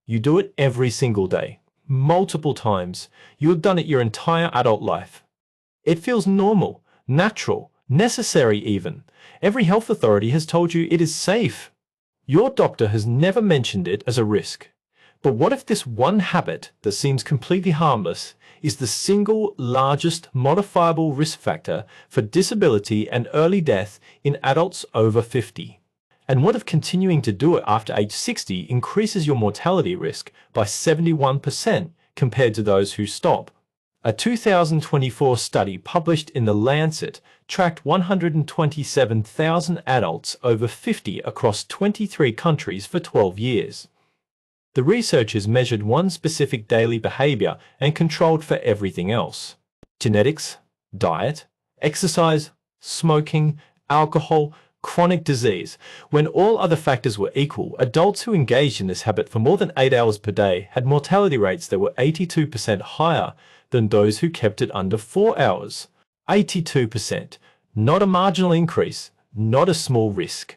You do it every single day, multiple times. You have done it your entire adult life. It feels normal, natural, necessary even. Every health authority has told you it is safe. Your doctor has never mentioned it as a risk. But what if this one habit that seems completely harmless is the single largest modifiable risk factor for disability and early death in adults over 50? And what if continuing to do it after age 60 increases your mortality risk by 71% compared to those who stop? A 2024 study published in the Lancet tracked 127,000 adults over 50 across 23 countries for 12 years. The researchers measured one specific daily behavior and controlled for everything else: genetics, diet, exercise, smoking, alcohol, chronic disease. When all other factors were equal, adults who engaged in this habit for more than 8 hours per day had mortality rates that were 82% higher than those who kept it under 4 hours. 82%. Not a marginal increase, not a small risk.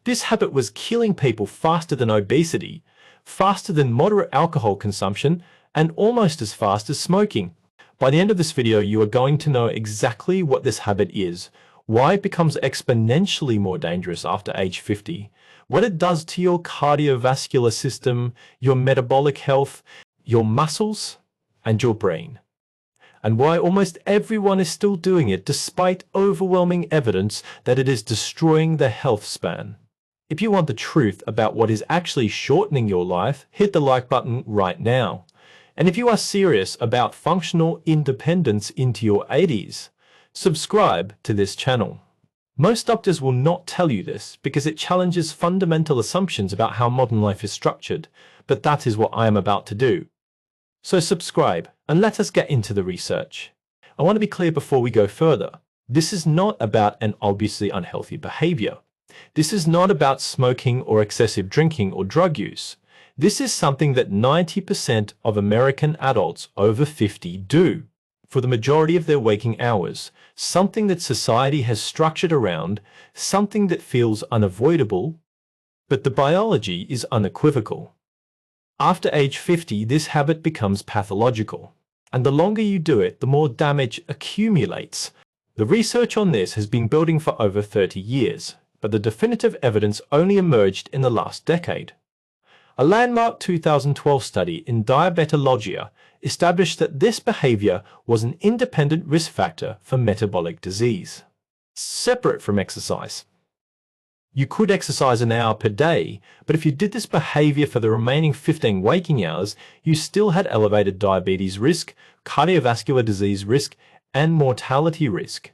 This habit was killing people faster than obesity, faster than moderate alcohol consumption, and almost as fast as smoking. By the end of this video, you are going to know exactly what this habit is, why it becomes exponentially more dangerous after age 50, what it does to your cardiovascular system, your metabolic health, your muscles, and your brain, and why almost everyone is still doing it despite overwhelming evidence that it is destroying the health span. If you want the truth about what is actually shortening your life, hit the like button right now. And if you are serious about functional independence into your 80s, subscribe to this channel. Most doctors will not tell you this because it challenges fundamental assumptions about how modern life is structured, but that is what I am about to do. So subscribe and let us get into the research. I want to be clear before we go further. This is not about an obviously unhealthy behavior. This is not about smoking or excessive drinking or drug use. This is something that 90% of American adults over 50 do for the majority of their waking hours, something that society has structured around, something that feels unavoidable, but the biology is unequivocal. After age 50, this habit becomes pathological, and the longer you do it, the more damage accumulates. The research on this has been building for over 30 years, but the definitive evidence only emerged in the last decade. A landmark 2012 study in Diabetologia established that this behavior was an independent risk factor for metabolic disease, separate from exercise. You could exercise an hour per day, but if you did this behavior for the remaining 15 waking hours, you still had elevated diabetes risk, cardiovascular disease risk, and mortality risk.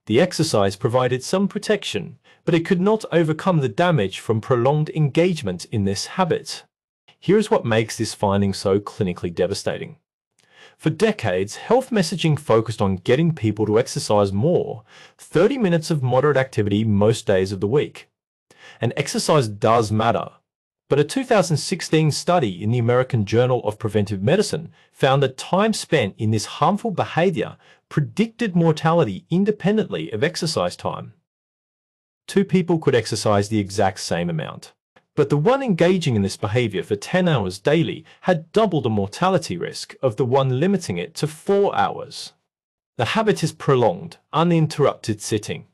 The exercise provided some protection, but it could not overcome the damage from prolonged engagement in this habit. Here's what makes this finding so clinically devastating. For decades, health messaging focused on getting people to exercise more, 30 minutes of moderate activity most days of the week. And exercise does matter. But a 2016 study in the American Journal of Preventive Medicine found that time spent in this harmful behavior predicted mortality independently of exercise time. Two people could exercise the exact same amount, but the one engaging in this behavior for 10 hours daily had double the mortality risk of the one limiting it to 4 hours. The habit is prolonged, uninterrupted sitting.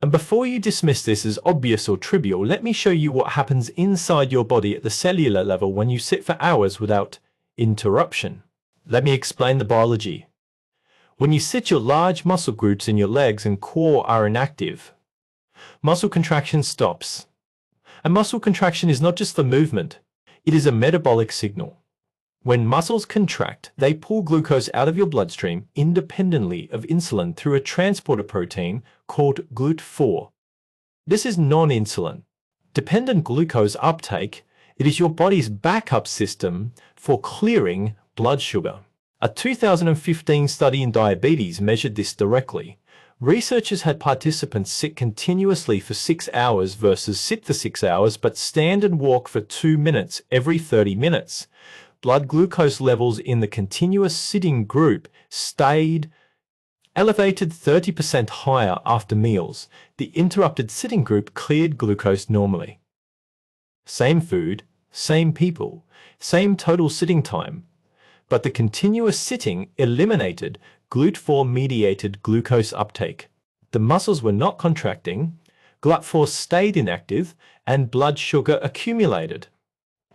And before you dismiss this as obvious or trivial, let me show you what happens inside your body at the cellular level when you sit for hours without interruption. Let me explain the biology. When you sit, your large muscle groups in your legs and core are inactive. Muscle contraction stops. And muscle contraction is not just for movement, it is a metabolic signal. When muscles contract, they pull glucose out of your bloodstream independently of insulin through a transporter protein called GLUT4. This is non-insulin dependent glucose uptake. It is your body's backup system for clearing blood sugar. A 2015 study in diabetes measured this directly. Researchers had participants sit continuously for 6 hours versus sit for 6 hours but stand and walk for 2 minutes every 30 minutes. Blood glucose levels in the continuous sitting group stayed elevated 30% higher after meals. The interrupted sitting group cleared glucose normally. Same food, same people, same total sitting time, but the continuous sitting eliminated GLUT4-mediated glucose uptake. The muscles were not contracting, GLUT4 stayed inactive, and blood sugar accumulated.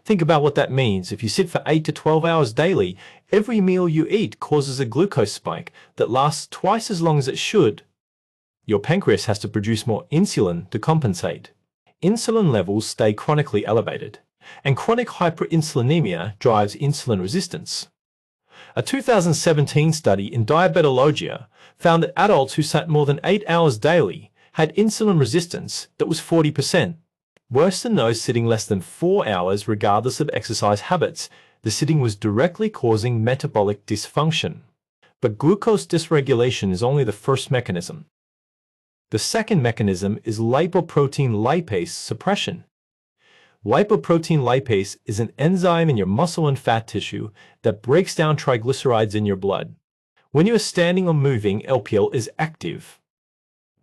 Think about what that means. If you sit for 8 to 12 hours daily, every meal you eat causes a glucose spike that lasts twice as long as it should. Your pancreas has to produce more insulin to compensate. Insulin levels stay chronically elevated, and chronic hyperinsulinemia drives insulin resistance. A 2017 study in Diabetologia found that adults who sat more than 8 hours daily had insulin resistance that was 40%. Worse than those sitting less than 4 hours regardless of exercise habits. The sitting was directly causing metabolic dysfunction. But glucose dysregulation is only the first mechanism. The second mechanism is lipoprotein lipase suppression. Lipoprotein lipase is an enzyme in your muscle and fat tissue that breaks down triglycerides in your blood. When you are standing or moving, LPL is active.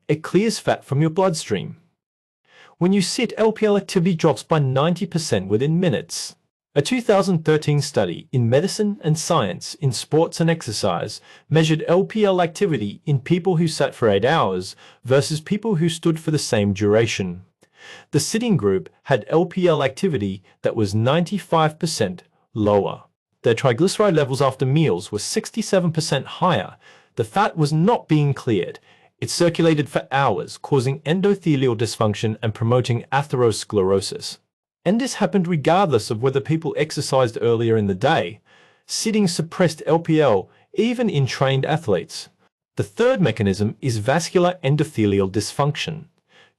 It clears fat from your bloodstream. When you sit, LPL activity drops by 90% within minutes. A 2013 study in Medicine and Science in Sports and Exercise measured LPL activity in people who sat for 8 hours versus people who stood for the same duration. The sitting group had LPL activity that was 95% lower. Their triglyceride levels after meals were 67% higher. The fat was not being cleared. It circulated for hours, causing endothelial dysfunction and promoting atherosclerosis. And this happened regardless of whether people exercised earlier in the day. Sitting suppressed LPL, even in trained athletes. The third mechanism is vascular endothelial dysfunction.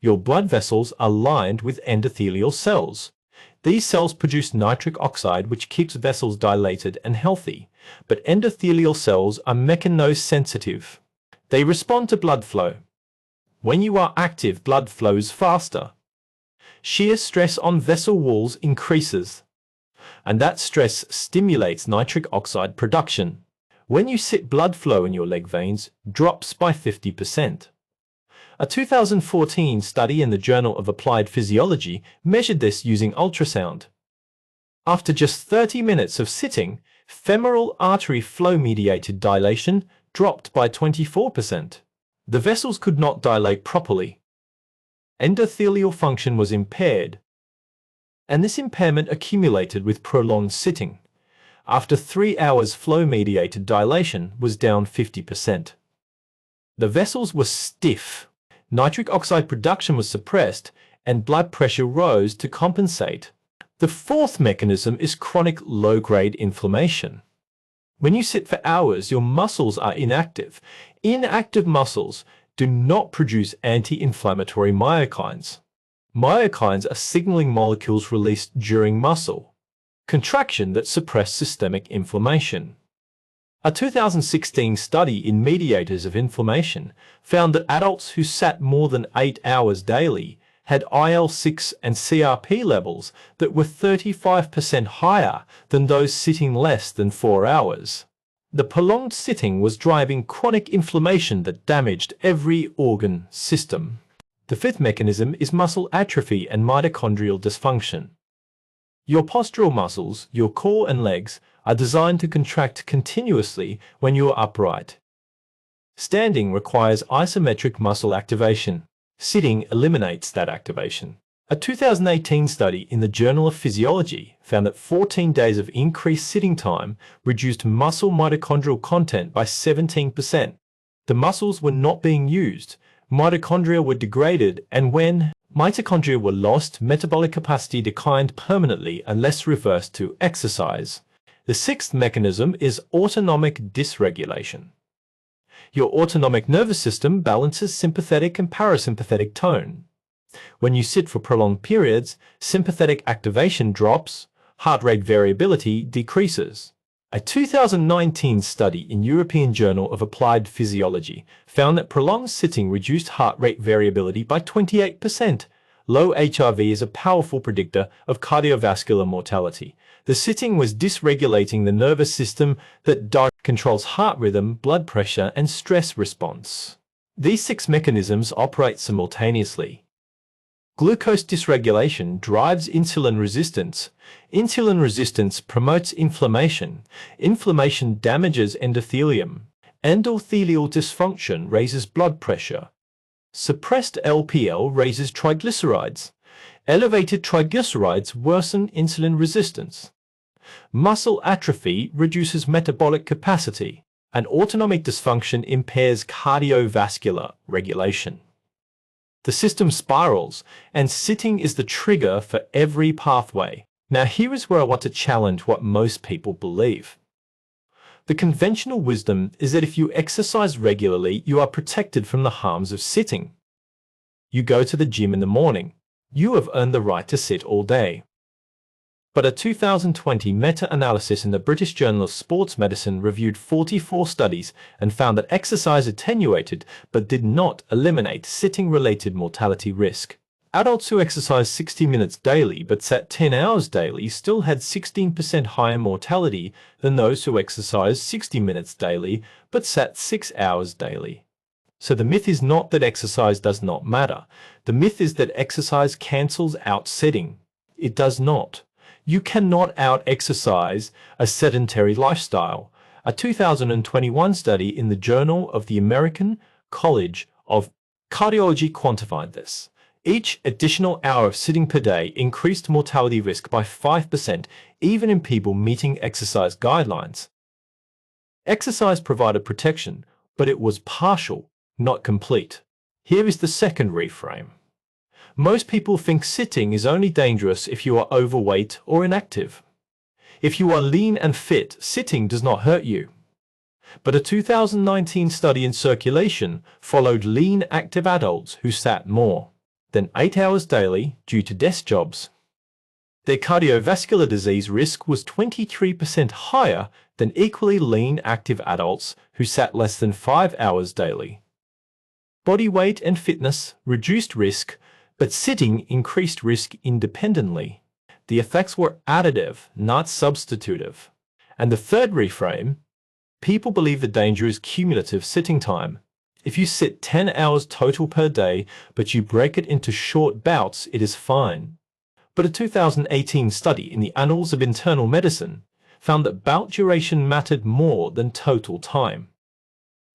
Your blood vessels are lined with endothelial cells. These cells produce nitric oxide, which keeps vessels dilated and healthy. But endothelial cells are mechanosensitive. They respond to blood flow. When you are active, blood flows faster. Shear stress on vessel walls increases, and that stress stimulates nitric oxide production. When you sit, blood flow in your leg veins drops by 50%. A 2014 study in the Journal of Applied Physiology measured this using ultrasound. After just 30 minutes of sitting, femoral artery flow-mediated dilation dropped by 24%. The vessels could not dilate properly. Endothelial function was impaired, and this impairment accumulated with prolonged sitting. After 3 hours, flow-mediated dilation was down 50%. The vessels were stiff, nitric oxide production was suppressed, and blood pressure rose to compensate. The fourth mechanism is chronic low-grade inflammation. When you sit for hours, your muscles are inactive. Inactive muscles do not produce anti-inflammatory myokines. Myokines are signaling molecules released during muscle contraction that suppress systemic inflammation. A 2016 study in Mediators of Inflammation found that adults who sat more than 8 hours daily had IL-6 and CRP levels that were 35% higher than those sitting less than 4 hours. The prolonged sitting was driving chronic inflammation that damaged every organ system. The fifth mechanism is muscle atrophy and mitochondrial dysfunction. Your postural muscles, your core and legs, are designed to contract continuously when you are upright. Standing requires isometric muscle activation. Sitting eliminates that activation. A 2018 study in the Journal of Physiology found that 14 days of increased sitting time reduced muscle mitochondrial content by 17%. The muscles were not being used, mitochondria were degraded, and when mitochondria were lost, metabolic capacity declined permanently unless reversed to exercise. The sixth mechanism is autonomic dysregulation. Your autonomic nervous system balances sympathetic and parasympathetic tone. When you sit for prolonged periods, sympathetic activation drops, heart rate variability decreases. A 2019 study in European Journal of Applied Physiology found that prolonged sitting reduced heart rate variability by 28%. Low HRV is a powerful predictor of cardiovascular mortality. The sitting was dysregulating the nervous system that controls heart rhythm, blood pressure, and stress response. These 6 mechanisms operate simultaneously. Glucose dysregulation drives insulin resistance. Insulin resistance promotes inflammation. Inflammation damages endothelium. Endothelial dysfunction raises blood pressure. Suppressed LPL raises triglycerides. Elevated triglycerides worsen insulin resistance. Muscle atrophy reduces metabolic capacity, and autonomic dysfunction impairs cardiovascular regulation. The system spirals, and sitting is the trigger for every pathway. Now here is where I want to challenge what most people believe. The conventional wisdom is that if you exercise regularly, you are protected from the harms of sitting. You go to the gym in the morning. You have earned the right to sit all day. But a 2020 meta-analysis in the British Journal of Sports Medicine reviewed 44 studies and found that exercise attenuated but did not eliminate sitting-related mortality risk. Adults who exercised 60 minutes daily but sat 10 hours daily still had 16% higher mortality than those who exercised 60 minutes daily but sat 6 hours daily. So the myth is not that exercise does not matter. The myth is that exercise cancels out sitting. It does not. You cannot out-exercise a sedentary lifestyle. A 2021 study in the Journal of the American College of Cardiology quantified this. Each additional hour of sitting per day increased mortality risk by 5%, even in people meeting exercise guidelines. Exercise provided protection, but it was partial, not complete. Here is the second reframe. Most people think sitting is only dangerous if you are overweight or inactive. If you are lean and fit, sitting does not hurt you. But a 2019 study in Circulation followed lean, active adults who sat more than 8 hours daily due to desk jobs. Their cardiovascular disease risk was 23% higher than equally lean, active adults who sat less than 5 hours daily. Body weight and fitness reduced risk, but sitting increased risk independently. The effects were additive, not substitutive. And the third reframe, people believe the danger is cumulative sitting time. If you sit 10 hours total per day, but you break it into short bouts, it is fine. But a 2018 study in the Annals of Internal Medicine found that bout duration mattered more than total time.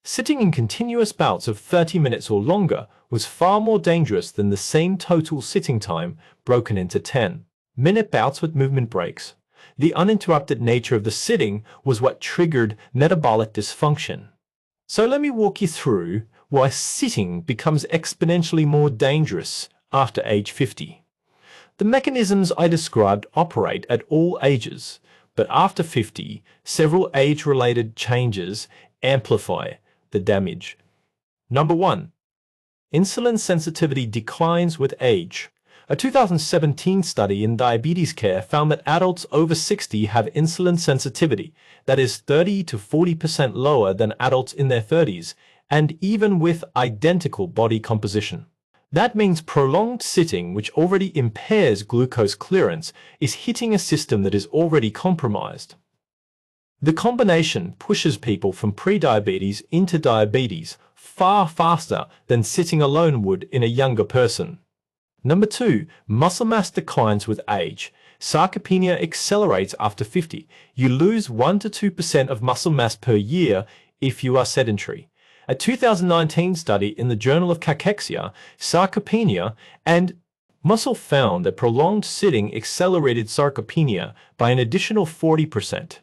Sitting in continuous bouts of 30 minutes or longer was far more dangerous than the same total sitting time broken into 10-minute bouts with movement breaks. The uninterrupted nature of the sitting was what triggered metabolic dysfunction. So let me walk you through why sitting becomes exponentially more dangerous after age 50. The mechanisms I described operate at all ages, but after 50, several age-related changes amplify the damage. Number 1. Insulin sensitivity declines with age. A 2017 study in diabetes care found that adults over 60 have insulin sensitivity that is 30 to 40% lower than adults in their 30s, and even with identical body composition. That means prolonged sitting, which already impairs glucose clearance, is hitting a system that is already compromised. The combination pushes people from prediabetes into diabetes far faster than sitting alone would in a younger person. Number 2, muscle mass declines with age. Sarcopenia accelerates after 50. You lose 1 to 2% of muscle mass per year if you are sedentary. A 2019 study in the Journal of Cachexia, Sarcopenia, and Muscle found that prolonged sitting accelerated sarcopenia by an additional 40%.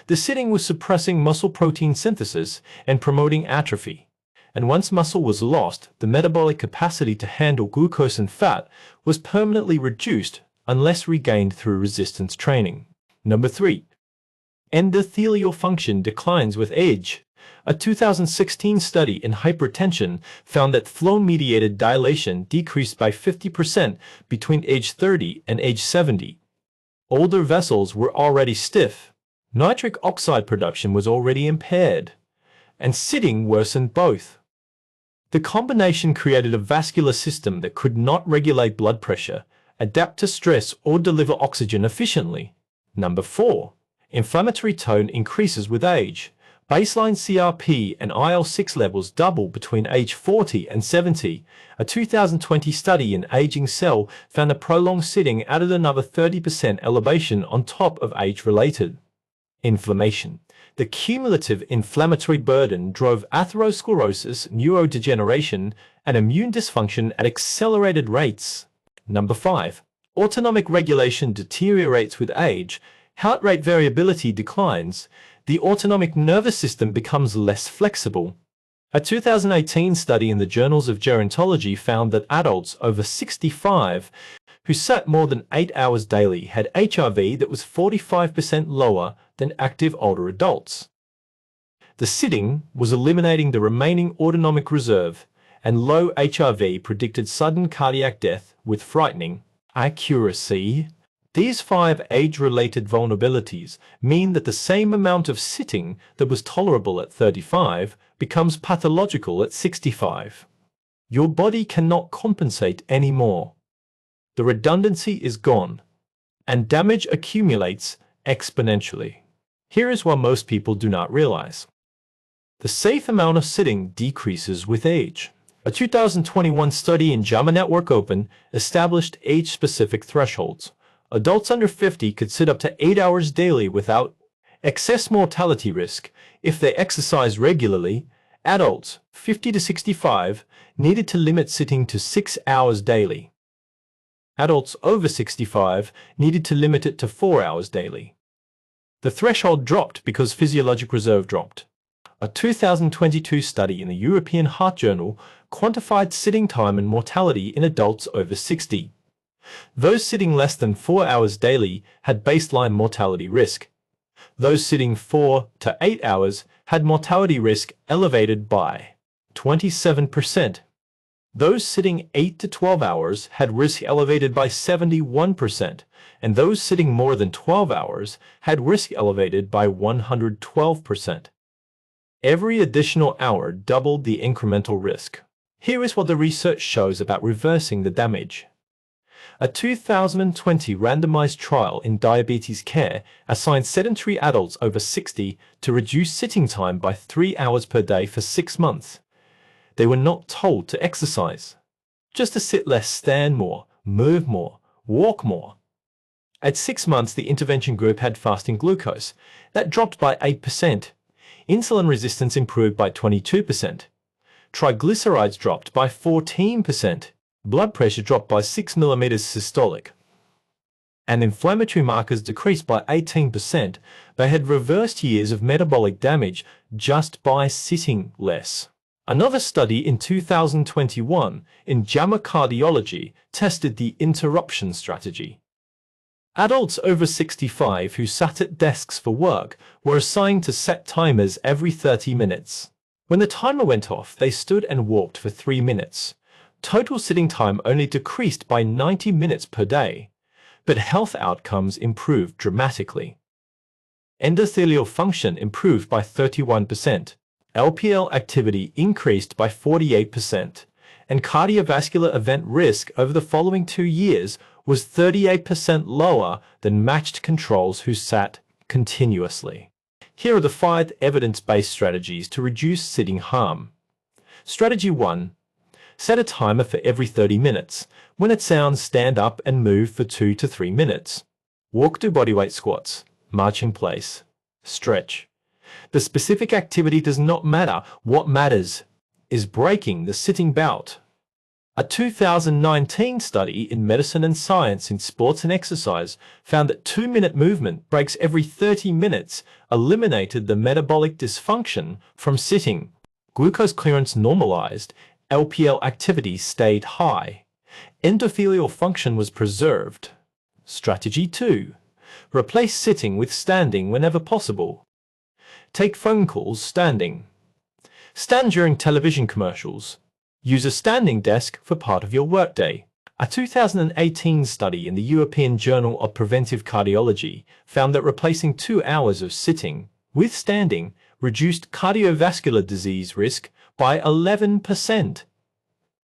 The sitting was suppressing muscle protein synthesis and promoting atrophy. And once muscle was lost, the metabolic capacity to handle glucose and fat was permanently reduced unless regained through resistance training. Number 3. Endothelial function declines with age. A 2016 study in hypertension found that flow-mediated dilation decreased by 50% between age 30 and age 70. Older vessels were already stiff. Nitric oxide production was already impaired, and sitting worsened both. The combination created a vascular system that could not regulate blood pressure, adapt to stress, or deliver oxygen efficiently. Number 4. Inflammatory tone increases with age. Baseline CRP and IL-6 levels double between age 40 and 70. A 2020 study in aging cell found that prolonged sitting added another 30% elevation on top of age-related inflammation. The cumulative inflammatory burden drove atherosclerosis, neurodegeneration, and immune dysfunction at accelerated rates. Number 5. Autonomic regulation deteriorates with age. Heart rate variability declines. The autonomic nervous system becomes less flexible. A 2018 study in the Journals of Gerontology found that adults over 65 who sat more than 8 hours daily had HRV that was 45% lower than active older adults. The sitting was eliminating the remaining autonomic reserve, and low HRV predicted sudden cardiac death with frightening accuracy. These 5 age-related vulnerabilities mean that the same amount of sitting that was tolerable at 35 becomes pathological at 65. Your body cannot compensate anymore. The redundancy is gone, and damage accumulates exponentially. Here is what most people do not realize. The safe amount of sitting decreases with age. A 2021 study in JAMA Network Open established age-specific thresholds. Adults under 50 could sit up to 8 hours daily without excess mortality risk if they exercise regularly. Adults 50 to 65 needed to limit sitting to 6 hours daily. Adults over 65 needed to limit it to 4 hours daily. The threshold dropped because physiologic reserve dropped. A 2022 study in the European Heart Journal quantified sitting time and mortality in adults over 60. Those sitting less than 4 hours daily had baseline mortality risk. Those sitting 4 to 8 hours had mortality risk elevated by 27%. Those sitting 8 to 12 hours had risk elevated by 71%, and those sitting more than 12 hours had risk elevated by 112%. Every additional hour doubled the incremental risk. Here is what the research shows about reversing the damage. A 2020 randomized trial in diabetes care assigned sedentary adults over 60 to reduce sitting time by 3 hours per day for 6 months. They were not told to exercise, just to sit less, stand more, move more, walk more. At 6 months, the intervention group had fasting glucose. That dropped by 8%. Insulin resistance improved by 22%. Triglycerides dropped by 14%. Blood pressure dropped by 6 mm systolic. And inflammatory markers decreased by 18%. They had reversed years of metabolic damage just by sitting less. Another study in 2021 in JAMA Cardiology tested the interruption strategy. Adults over 65 who sat at desks for work were assigned to set timers every 30 minutes. When the timer went off, they stood and walked for 3 minutes. Total sitting time only decreased by 90 minutes per day, but health outcomes improved dramatically. Endothelial function improved by 31%. LPL activity increased by 48%, and cardiovascular event risk over the following 2 years was 38% lower than matched controls who sat continuously. Here are the 5 evidence-based strategies to reduce sitting harm. Strategy 1. Set a timer for every 30 minutes. When it sounds, stand up and move for 2 to 3 minutes. Walk, do bodyweight squats, march in place, stretch. The specific activity does not matter. What matters is breaking the sitting bout. A 2019 study in Medicine and Science in Sports and Exercise found that 2-minute movement breaks every 30 minutes eliminated the metabolic dysfunction from sitting. Glucose clearance normalized, LPL activity stayed high. Endothelial function was preserved. Strategy 2. Replace sitting with standing whenever possible. Take phone calls standing. Stand during television commercials. Use a standing desk for part of your workday. A 2018 study in the European Journal of Preventive Cardiology found that replacing 2 hours of sitting with standing reduced cardiovascular disease risk by 11%.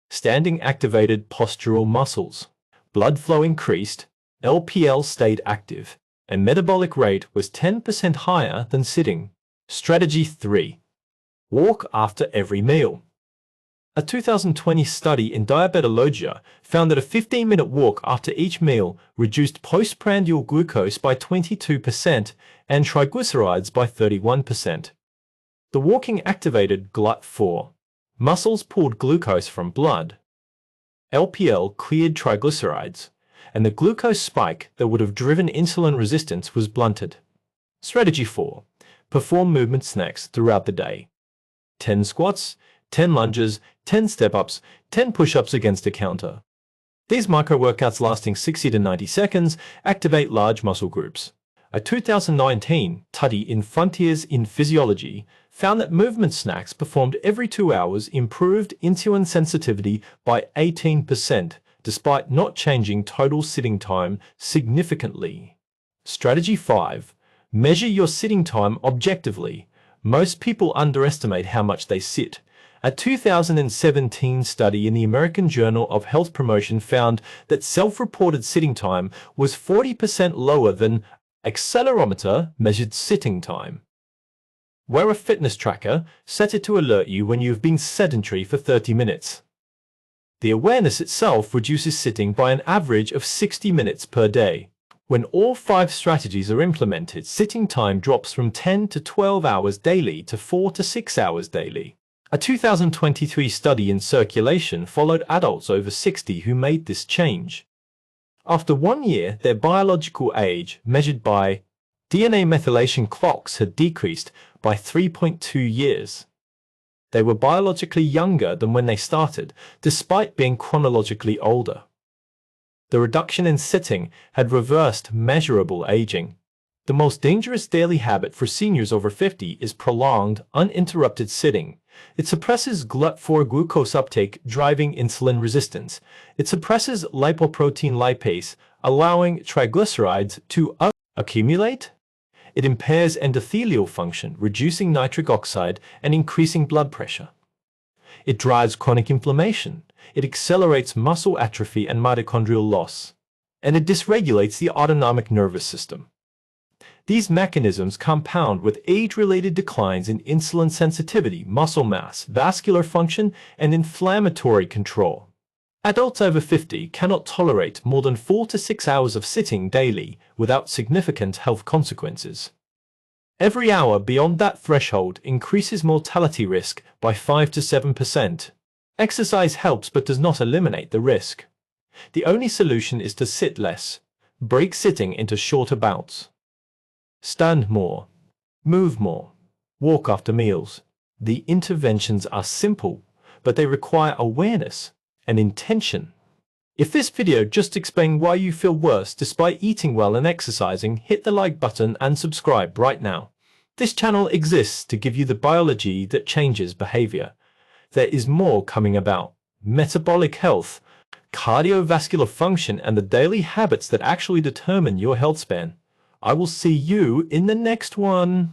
Standing activated postural muscles. Blood flow increased, LPL stayed active, and metabolic rate was 10% higher than sitting. Strategy 3. Walk after every meal. A 2020 study in diabetologia found that a 15-minute walk after each meal reduced postprandial glucose by 22% and triglycerides by 31%. The walking activated GLUT4. Muscles pulled glucose from blood. LPL cleared triglycerides, and the glucose spike that would have driven insulin resistance was blunted. Strategy 4. Perform movement snacks throughout the day. 10 squats, 10 lunges, 10 step-ups, 10 push-ups against a counter. These micro-workouts lasting 60 to 90 seconds activate large muscle groups. A 2019 study in Frontiers in Physiology found that movement snacks performed every 2 hours improved insulin sensitivity by 18%, despite not changing total sitting time significantly. Strategy 5. Measure your sitting time objectively. Most people underestimate how much they sit. A 2017 study in the American Journal of Health Promotion found that self-reported sitting time was 40% lower than accelerometer measured sitting time. Wear a fitness tracker, set it to alert you when you've been sedentary for 30 minutes. The awareness itself reduces sitting by an average of 60 minutes per day. When all 5 strategies are implemented, sitting time drops from 10 to 12 hours daily to 4 to 6 hours daily. A 2023 study in Circulation followed adults over 60 who made this change. After 1 year, their biological age, measured by DNA methylation clocks, had decreased by 3.2 years. They were biologically younger than when they started, despite being chronologically older. The reduction in sitting had reversed measurable aging. The most dangerous daily habit for seniors over 50 is prolonged, uninterrupted sitting. It suppresses GLUT4 glucose uptake, driving insulin resistance. It suppresses lipoprotein lipase, allowing triglycerides to accumulate. It impairs endothelial function, reducing nitric oxide and increasing blood pressure. It drives chronic inflammation. It accelerates muscle atrophy and mitochondrial loss. And it dysregulates the autonomic nervous system. These mechanisms compound with age-related declines in insulin sensitivity, muscle mass, vascular function, and inflammatory control. Adults over 50 cannot tolerate more than 4 to 6 hours of sitting daily without significant health consequences. Every hour beyond that threshold increases mortality risk by 5 to 7%. Exercise helps but does not eliminate the risk. The only solution is to sit less. Break sitting into shorter bouts. Stand more. Move more. Walk after meals. The interventions are simple, but they require awareness and intention. If this video just explained why you feel worse despite eating well and exercising, hit the like button and subscribe right now. This channel exists to give you the biology that changes behavior. There is more coming about. Metabolic health, cardiovascular function, and the daily habits that actually determine your health span. I will see you in the next one.